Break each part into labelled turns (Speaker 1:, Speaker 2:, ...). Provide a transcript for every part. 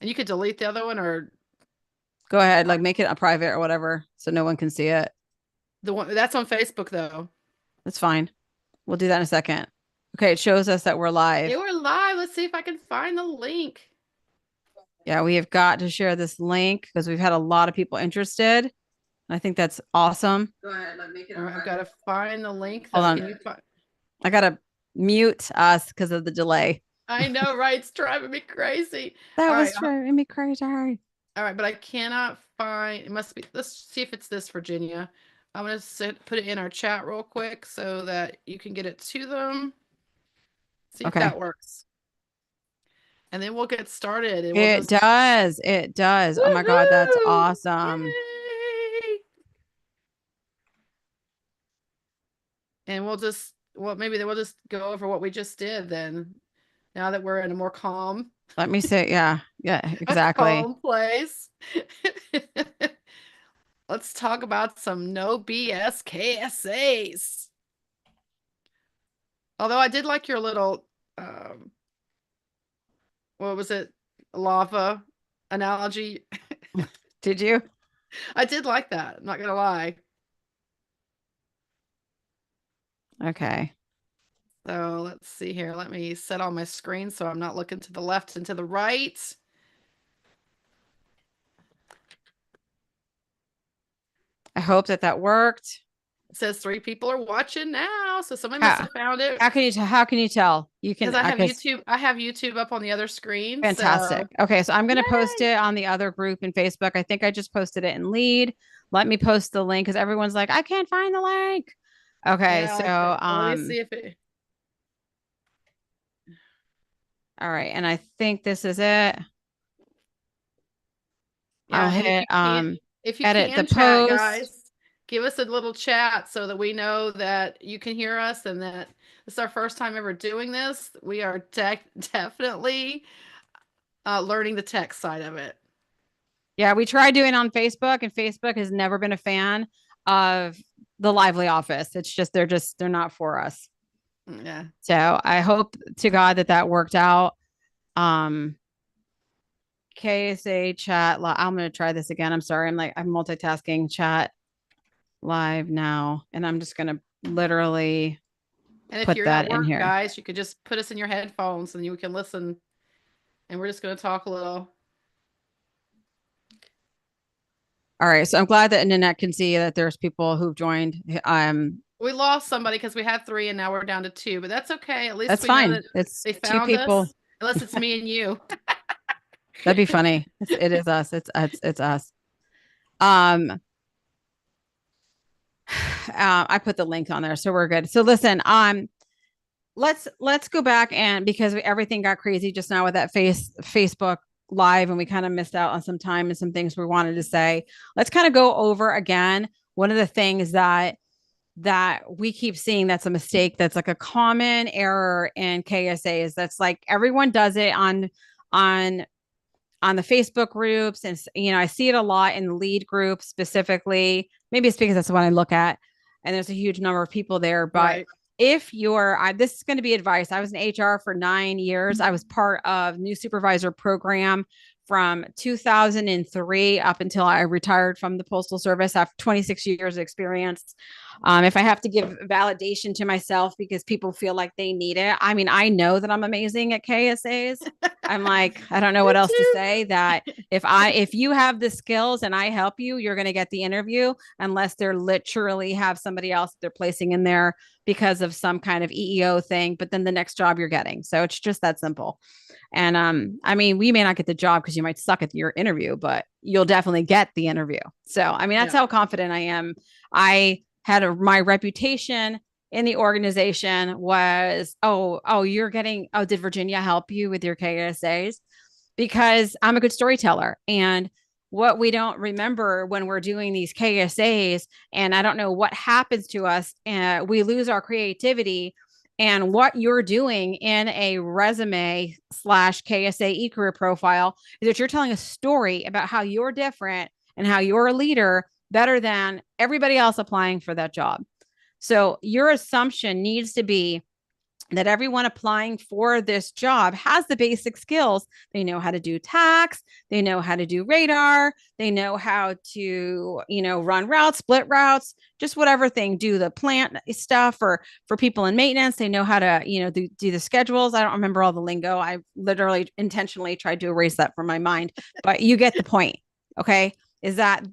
Speaker 1: And you could delete the other one or
Speaker 2: Go ahead, like make it a private or whatever so no one can see it.
Speaker 1: the one that's on Facebook though.
Speaker 2: That's fine. We'll do that in a second. Okay, it shows us that we're live.
Speaker 1: Yeah, we're live. Let's see if I can find the link.
Speaker 2: Yeah, we have got to share this link because we've had a lot of people interested. I think that's awesome. Go ahead, like make it.
Speaker 1: All right, I've got to find the link
Speaker 2: Hold
Speaker 1: though.
Speaker 2: on.
Speaker 1: Can you find?
Speaker 2: I gotta mute us because of the delay.
Speaker 1: I know, right? It's driving me crazy.
Speaker 2: That
Speaker 1: All
Speaker 2: was
Speaker 1: right,
Speaker 2: driving me crazy.
Speaker 1: all right, but I cannot find. It must be. Let's see if it's this, Virginia. I'm gonna put it in our chat real quick so that you can get it to them. See if
Speaker 2: Okay.
Speaker 1: that works, and then we'll get started. And we'll
Speaker 2: It
Speaker 1: just
Speaker 2: does. It does. Oh my God, that's
Speaker 1: woohoo!
Speaker 2: awesome.
Speaker 1: Yay! And we'll just maybe we'll just go over what we just did then. Now that we're in a more calm,
Speaker 2: Let me say, yeah,
Speaker 1: a
Speaker 2: exactly.
Speaker 1: calm place. Let's talk about some no BS KSAs. Although I did like your little, what was it, lava analogy.
Speaker 2: Did you?
Speaker 1: I did like that. I'm not gonna lie.
Speaker 2: Okay.
Speaker 1: So let's see here. Let me set on my screen so I'm not looking to the left and to the right.
Speaker 2: I hope that that worked.
Speaker 1: It says 3 people are watching now, so somebody must
Speaker 2: How,
Speaker 1: have found it.
Speaker 2: how can you how can you tell? You can
Speaker 1: Because I
Speaker 2: I
Speaker 1: have
Speaker 2: guess
Speaker 1: YouTube. I have YouTube up on the other screen. So
Speaker 2: fantastic. Okay, so I'm gonna post
Speaker 1: yay!
Speaker 2: it on the other group in Facebook. I think I just posted it in lead. Let me post the link because everyone's like, I can't find the link. Okay,
Speaker 1: Yeah.
Speaker 2: so
Speaker 1: Well, let me see if it.
Speaker 2: all right, and I think this is it. I'll
Speaker 1: Yeah, and
Speaker 2: hit
Speaker 1: if you
Speaker 2: edit the
Speaker 1: can chat,
Speaker 2: post.
Speaker 1: guys, give us a little chat so that we know that you can hear us and that this is our first time ever doing this. We are definitely learning the tech side of it.
Speaker 2: Yeah, we tried doing it on Facebook, and Facebook has never been a fan of the Lively office. It's they're not for us.
Speaker 1: Yeah.
Speaker 2: So I hope to God that that worked out. Um, KSA chat. I'm gonna try this again. I'm sorry. I'm multitasking. Chat live now, and I'm just gonna literally
Speaker 1: And if
Speaker 2: put
Speaker 1: you're at
Speaker 2: that in
Speaker 1: work,
Speaker 2: here.
Speaker 1: guys, you could just put us in your headphones and you can listen. And we're just going to talk a little.
Speaker 2: All right. So I'm glad that Nanette can see that there's people who've joined.
Speaker 1: We lost somebody because we had 3 and now we're down to 2, but that's okay. At least
Speaker 2: That's
Speaker 1: we know
Speaker 2: fine.
Speaker 1: that
Speaker 2: It's
Speaker 1: they
Speaker 2: two
Speaker 1: found
Speaker 2: people.
Speaker 1: us, unless it's me and you.
Speaker 2: That'd be funny. It is us. It's us. Um, I put the link on there, so we're good. So listen, let's go back and because everything got crazy just now with that Facebook live, and we kind of missed out on some time and some things we wanted to say. Let's kind of go over again. One of the things that we keep seeing that's a mistake, that's like a common error in KSAs. That's like everyone does it on on the Facebook groups. And, I see it a lot in the lead group specifically. Maybe it's because that's the one I look at and there's a huge number of people there. But
Speaker 1: Right.
Speaker 2: if this is going to be advice. I was in HR for 9 years. I was part of new supervisor program from 2003 up until I retired from the Postal Service after 26 years of experience. If I have to give validation to myself because people feel like they need it, I mean, I know that I'm amazing at KSAs. I'm like, I don't know
Speaker 1: Me
Speaker 2: what else to
Speaker 1: too.
Speaker 2: say. That if you have the skills and I help you, you're going to get the interview, unless they're literally have somebody else that they're placing in there because of some kind of EEO thing. But then the next job you're getting, so it's just that simple. And I mean, we may not get the job because you might suck at your interview, but you'll definitely get the interview. So I mean, that's
Speaker 1: Yeah.
Speaker 2: how confident I am. I had my reputation in the organization was, you're getting, did Virginia help you with your KSAs? Because I'm a good storyteller. And what we don't remember when we're doing these KSAs, and I don't know what happens to us, we lose our creativity. And what you're doing in a resume slash KSA e-career profile is that you're telling a story about how you're different and how you're a leader better than everybody else applying for that job. So your assumption needs to be that everyone applying for this job has the basic skills. They know how to do tax, they know how to do radar, they know how to, run routes, split routes, just whatever thing, do the plant stuff, or for people in maintenance, they know how to, do the schedules. I don't remember all the lingo. I literally intentionally tried to erase that from my mind, but you get the point. Okay. Is that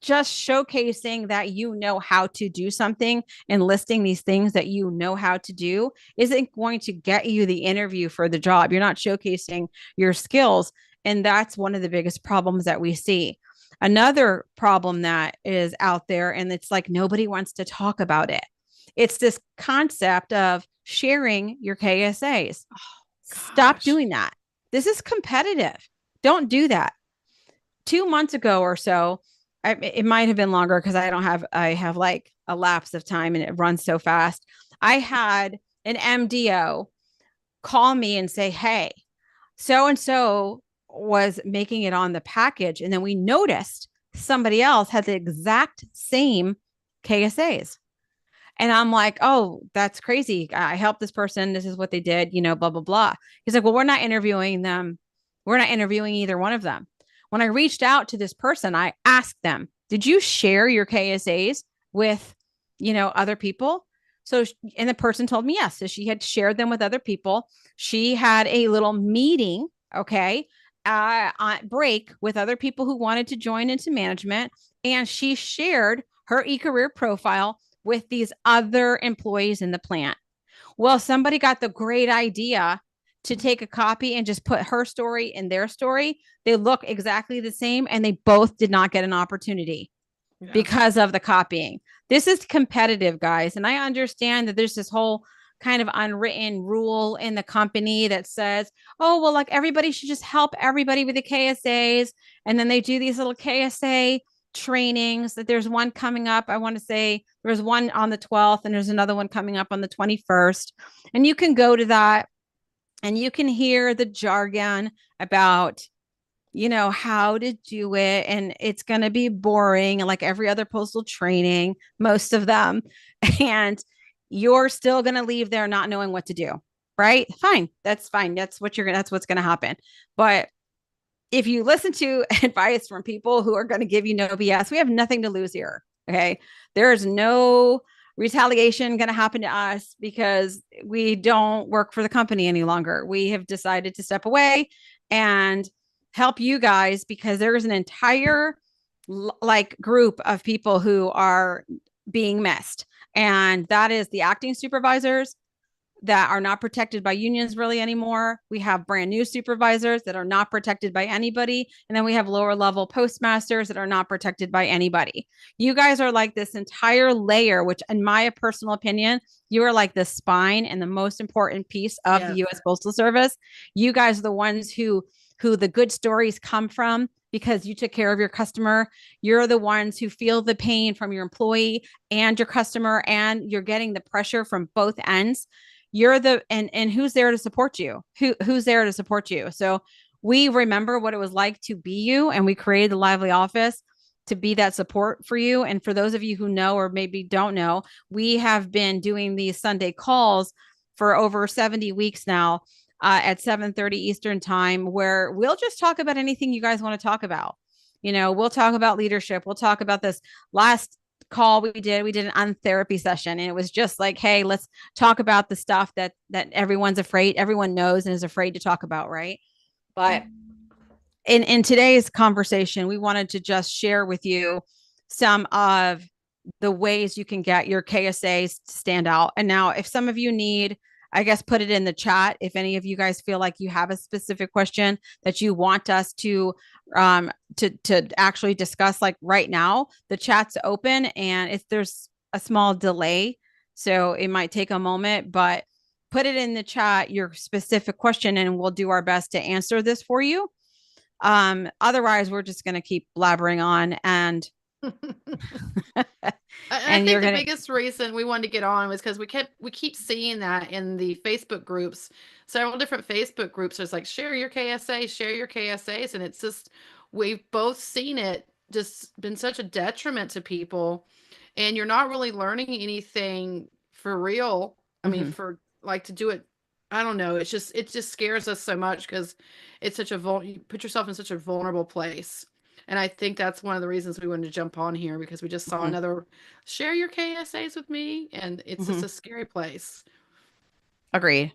Speaker 2: just showcasing that you know how to do something and listing these things that you know how to do isn't going to get you the interview for the job. You're not showcasing your skills. And that's one of the biggest problems that we see. Another problem that is out there, and it's like nobody wants to talk about it. It's this concept of sharing your KSAs. Stop
Speaker 1: Gosh.
Speaker 2: doing that. This is competitive. Don't do that. 2 months ago or so, it might have been longer because I have like a lapse of time and it runs so fast. I had an MDO call me and say, hey, so and so was making it on the package. And then we noticed somebody else had the exact same KSAs. And I'm like, oh, that's crazy. I helped this person. This is what they did, blah, blah, blah. He's like, well, we're not interviewing them. We're not interviewing either one of them. When I reached out to this person, I asked them, did you share your KSAs with, other people? So, and the person told me yes. So she had shared them with other people. She had a little meeting, okay, on break with other people who wanted to join into management. And she shared her e-career profile with these other employees in the plant. Well, somebody got the great idea to take a copy and just put her story in their story. They look exactly the same and they both did not get an opportunity
Speaker 1: Yeah.
Speaker 2: because of the copying. This is competitive, guys. And I understand that there's this whole kind of unwritten rule in the company that says, oh, well, like everybody should just help everybody with the KSAs. And then they do these little KSA trainings. That there's one coming up. I want to say there's one on the 12th and there's another one coming up on the 21st. And you can go to that and you can hear the jargon about how to do it. And it's going to be boring, like every other postal training, most of them. And you're still going to leave there not knowing what to do. Right? Fine. That's fine. That's what's going to happen. But if you listen to advice from people who are going to give you no BS, we have nothing to lose here. Okay. There's no retaliation going to happen to us because we don't work for the company any longer. We have decided to step away and help you guys because there is an entire like group of people who are being missed. And that is the acting supervisors that are not protected by unions really anymore. We have brand new supervisors that are not protected by anybody. And then we have lower level postmasters that are not protected by anybody. You guys are like this entire layer, which in my personal opinion, you are like the spine and the most important piece of the US Postal Service. You guys are the ones who the good stories come from because you took care of your customer. You're the ones who feel the pain from your employee and your customer, and you're getting the pressure from both ends. You're the and who's there to support you? Who's there to support you? So we remember what it was like to be you, and we created the Lively Office to be that support for you. And for those of you who know or maybe don't know, we have been doing these Sunday calls for over 70 weeks now at 7:30 Eastern time, where we'll just talk about anything you guys want to talk about. We'll talk about leadership. We'll talk about this last call we did an untherapy session, and it was just like, hey, let's talk about the stuff that everyone knows and is afraid to talk about, right? But in today's conversation, we wanted to just share with you some of the ways you can get your KSAs to stand out. And now if some of you need, I guess, put it in the chat if any of you guys feel like you have a specific question that you want us to actually discuss. Like right now the chat's open and if there's a small delay, so it might take a moment, but put it in the chat, your specific question, and we'll do our best to answer this for you. Otherwise we're just going to keep blabbering on and
Speaker 1: I think the biggest reason we wanted to get on was because we keep seeing that in the Facebook groups, several different Facebook groups. There's like share your KSAs, and it's just we've both seen it just been such a detriment to people, and you're not really learning anything for real. I mean, for like to do it. I don't know. It just scares us so much because it's such a you put yourself in such a vulnerable place. And I think that's one of the reasons we wanted to jump on here because we just saw
Speaker 2: Hmm.
Speaker 1: another share your KSAs with me, and it's just
Speaker 2: Hmm.
Speaker 1: a scary place.
Speaker 2: Agreed.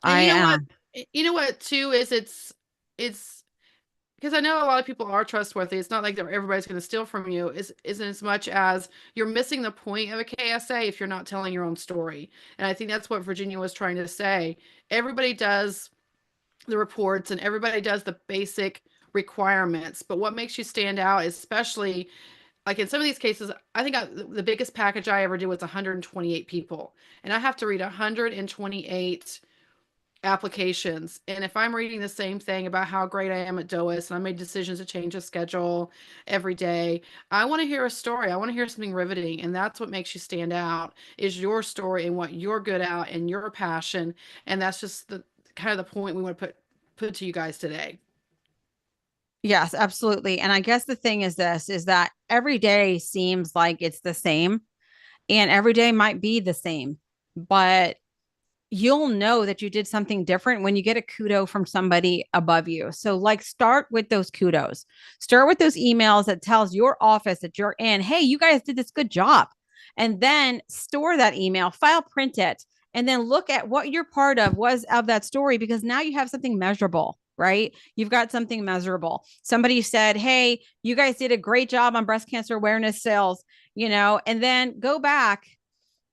Speaker 1: And
Speaker 2: I am.
Speaker 1: you know what too is it's because I know a lot of people are trustworthy. It's not like that everybody's going to steal from you. Isn't as much as you're missing the point of a KSA if you're not telling your own story. And I think that's what Virginia was trying to say. Everybody does the reports and everybody does the basic requirements, but what makes you stand out, especially like in some of these cases, I think the biggest package I ever did was 128 people, and I have to read 128 applications. And if I'm reading the same thing about how great I am at DOIS and I made decisions to change a schedule every day, I want to hear a story. I want to hear something riveting. And that's what makes you stand out is your story and what you're good at and your passion. And that's just the kind of the point we want to put to you guys today.
Speaker 2: Yes, absolutely. And I guess the thing is this is that every day seems like it's the same, and every day might be the same, but you'll know that you did something different when you get a kudo from somebody above you. So like start with those kudos. Start with those emails that tells your office that you're in, "Hey, you guys did this good job." And then store that email, file print it, and then look at what your part of was of that story because now you have something measurable, right? You've got something measurable. Somebody said, "Hey, you guys did a great job on breast cancer awareness sales," and then go back,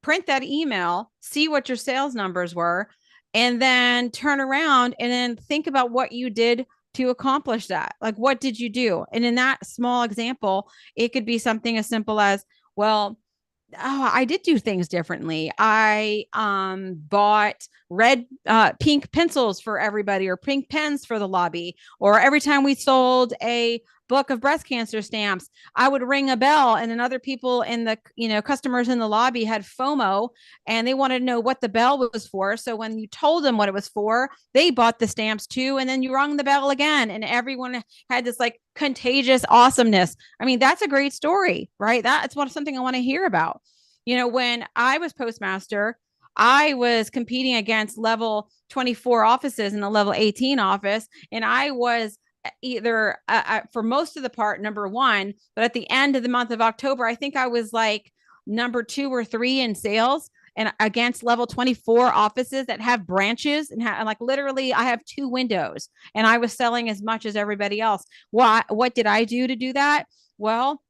Speaker 2: print that email, see what your sales numbers were, and then turn around and then think about what you did to accomplish that. Like, what did you do? And in that small example, it could be something as simple as, well, oh, I did do things differently. I bought pink pencils for everybody or pink pens for the lobby. Or every time we sold a book of breast cancer stamps, I would ring a bell and then other people in the, customers in the lobby had FOMO and they wanted to know what the bell was for. So when you told them what it was for, they bought the stamps too. And then you rung the bell again and everyone had this like contagious awesomeness. I mean, that's a great story, right? That's something I want to hear about. When I was postmaster, I was competing against level 24 offices in the level 18 office, and I was either for most of the part number one, but at the end of the month of October, I think I was like number 2 or 3 in sales and against level 24 offices that have branches and like literally I have 2 windows and I was selling as much as everybody else. What did I do to do that? Well,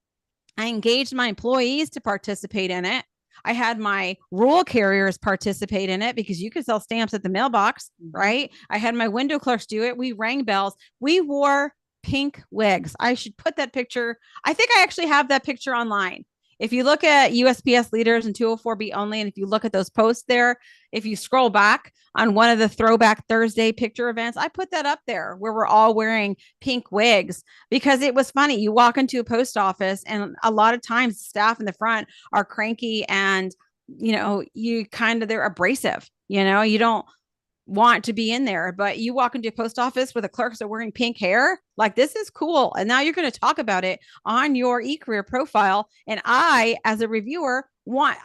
Speaker 2: I engaged my employees to participate in it. I had my rural carriers participate in it because you could sell stamps at the mailbox, right? I had my window clerks do it. We rang bells. We wore pink wigs. I should put that picture. I think I actually have that picture online. If you look at USPS leaders and 204B only, and if you look at those posts there, if you scroll back on one of the Throwback Thursday picture events, I put that up there where we're all wearing pink wigs because it was funny. You walk into a post office, and a lot of times staff in the front are cranky and they're abrasive. You don't want to be in there, but you walk into a post office where the clerks are wearing pink hair, like this is cool. And now you're going to talk about it on your e-career profile. And I, as a reviewer,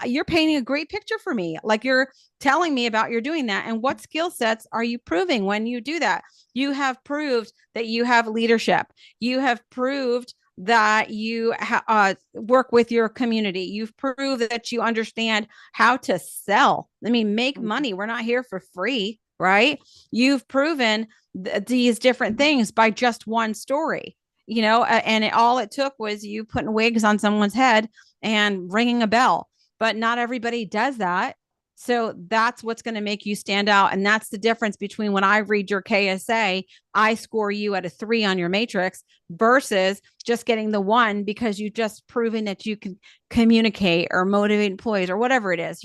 Speaker 2: you're painting a great picture for me. Like you're telling me about you're doing that. And what skill sets are you proving when you do that? You have proved that you have leadership. You have proved that you work with your community. You've proved that you understand how to sell. I mean, make money. We're not here for free, right? You've proven these different things by just one story, and all it took was you putting wigs on someone's head and ringing a bell. But not everybody does that. So that's what's going to make you stand out. And that's the difference between when I read your KSA, I score you at a 3 on your matrix versus just getting the 1 because you just proven that you can communicate or motivate employees or whatever it is,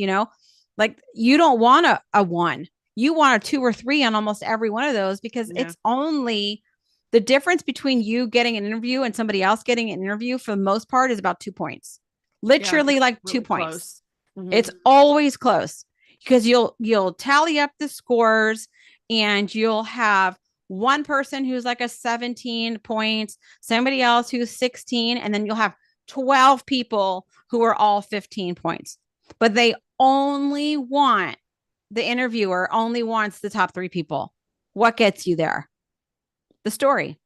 Speaker 2: like you don't want a 1. You want a 2 or 3 on almost every one of those because it's only the difference between you getting an interview and somebody else getting an interview for the most part is about 2 points. Literally like really 2 points. Mm-hmm. It's always close because you'll tally up the scores and you'll have one person who's like a 17 points, somebody else who's 16, and then you'll have 12 people who are all 15 points. But they only want the interviewer only wants the top 3 people. What gets you there? The story.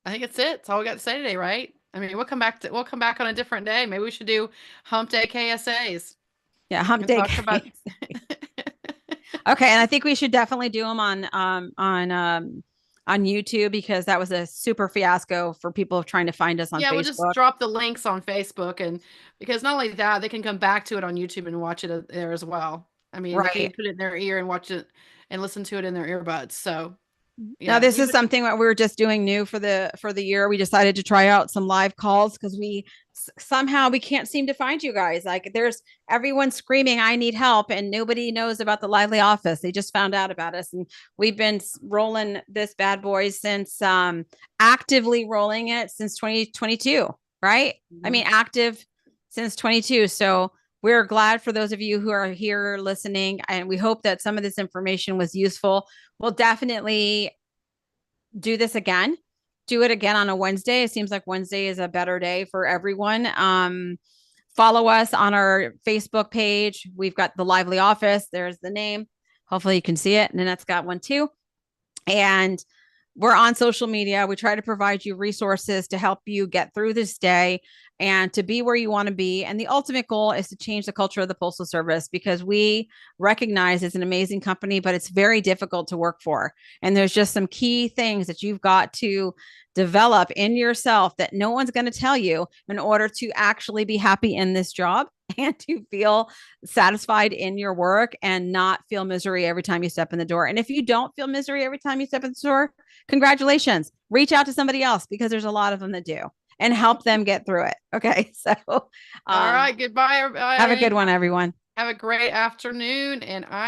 Speaker 1: I think it's it. It's all we got to say today, right? I mean, we'll come back on a different day. Maybe we should do Hump Day KSAs
Speaker 2: Yeah, hump
Speaker 1: and
Speaker 2: day.
Speaker 1: talk about.
Speaker 2: Okay, and I think we should definitely do them on YouTube, because that was a super fiasco for people trying to find us on
Speaker 1: Yeah, we'll just
Speaker 2: Facebook.
Speaker 1: drop the links on Facebook, and because not only that, they can come back to it on YouTube and watch it there as well. I mean, they can
Speaker 2: Right.
Speaker 1: even put it in their ear and watch it and listen to it in their earbuds. So,
Speaker 2: Now
Speaker 1: yeah,
Speaker 2: this is something that we were just doing new for the year. We decided to try out some live calls because we somehow we can't seem to find you guys. Like there's everyone screaming, "I need help," and nobody knows about the Lively office. They just found out about us, and we've been rolling this bad boy since actively rolling it since 2022, right? I mean, active since 22. So we're glad for those of you who are here listening, and we hope that some of this information was useful. We'll definitely do this again. Do it again on a Wednesday. It seems like Wednesday is a better day for everyone. Follow us on our Facebook page. We've got the Lively Office. There's the name. Hopefully you can see it. Nanette's got one too. And we're on social media. We try to provide you resources to help you get through this day and to be where you want to be. And the ultimate goal is to change the culture of the Postal Service, because we recognize it's an amazing company, but it's very difficult to work for. And there's just some key things that you've got to develop in yourself that no one's going to tell you in order to actually be happy in this job and to feel satisfied in your work and not feel misery every time you step in the door. And if you don't feel misery every time you step in the door, congratulations. Reach out to somebody else, because there's a lot of them that do, and help them get through it. Okay. So,
Speaker 1: all right. Goodbye,
Speaker 2: have a good
Speaker 1: everybody.
Speaker 2: one, everyone.
Speaker 1: Have a great afternoon. And I